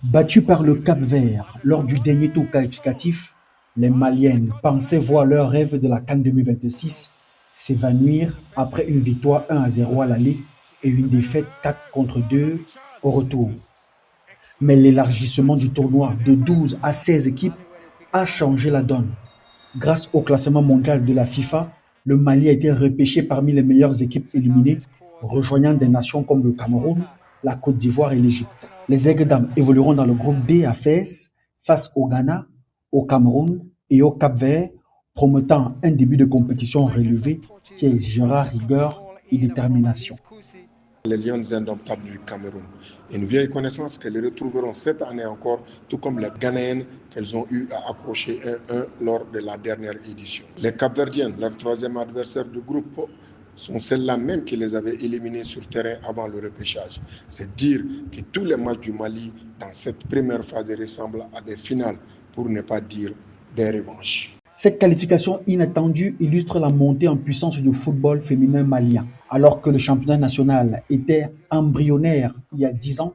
Battus par le Cap-Vert lors du dernier tour qualificatif, les Maliennes pensaient voir leur rêve de la CAN 2026 s'évanouir après une victoire 1-0 à l'aller et une défaite 4-2 au retour. Mais l'élargissement du tournoi de 12 à 16 équipes a changé la donne. Grâce au classement mondial de la FIFA, le Mali a été repêché parmi les meilleures équipes éliminées, rejoignant des nations comme le Cameroun, la Côte d'Ivoire et l'Égypte. Les Aigles d'Âme évolueront dans le groupe B à Fès face au Ghana, au Cameroun et au Cap-Vert, promettant un début de compétition relevé qui exigera rigueur et détermination. Les Lions indomptables du Cameroun. Une vieille connaissance qu'elles retrouveront cette année encore, tout comme les Ghanéennes qu'elles ont eu à accrocher 1-1 lors de la dernière édition. Les Capverdiennes, leur troisième adversaire du groupe, sont celles-là même qui les avaient éliminées sur terrain avant le repêchage. C'est dire que tous les matchs du Mali dans cette première phase ressemblent à des finales, pour ne pas dire des revanches. Cette qualification inattendue illustre la montée en puissance du football féminin malien. Alors que le championnat national était embryonnaire il y a 10 ans,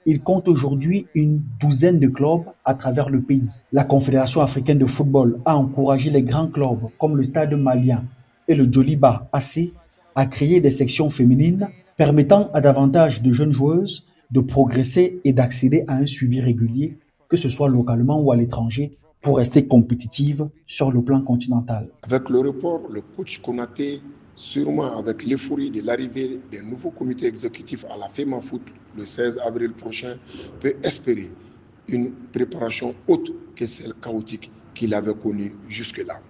il compte aujourd'hui une douzaine de clubs à travers le pays. La Confédération africaine de football a encouragé les grands clubs comme le Stade malien et le Djoliba AC à créer des sections féminines permettant à davantage de jeunes joueuses de progresser et d'accéder à un suivi régulier, que ce soit localement ou à l'étranger, pour rester compétitive sur le plan continental. Avec le report, le coach Konaté, sûrement avec l'euphorie de l'arrivée des nouveaux comités exécutifs à la FEMA Foot le 16 avril prochain, peut espérer une préparation autre que celle chaotique qu'il avait connue jusque-là.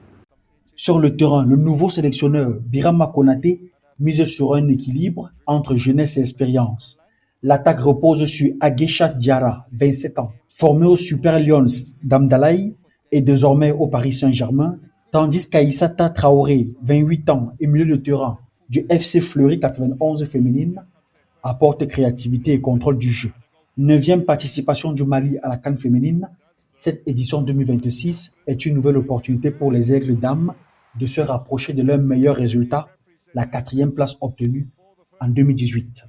Sur le terrain, le nouveau sélectionneur Birama Konaté mise sur un équilibre entre jeunesse et expérience. L'attaque repose sur Aguesha Diarra, 27 ans, formé au Super Lions d'Amdalaï et désormais au Paris Saint-Germain, tandis qu'Aïssata Traoré, 28 ans et milieu de terrain du FC Fleury 91 féminine, apporte créativité et contrôle du jeu. 9e participation du Mali à la CAN féminine, cette édition 2026 est une nouvelle opportunité pour les Aigles d'Âme de se rapprocher de leurs meilleurs résultats, la 4e place obtenue en 2018.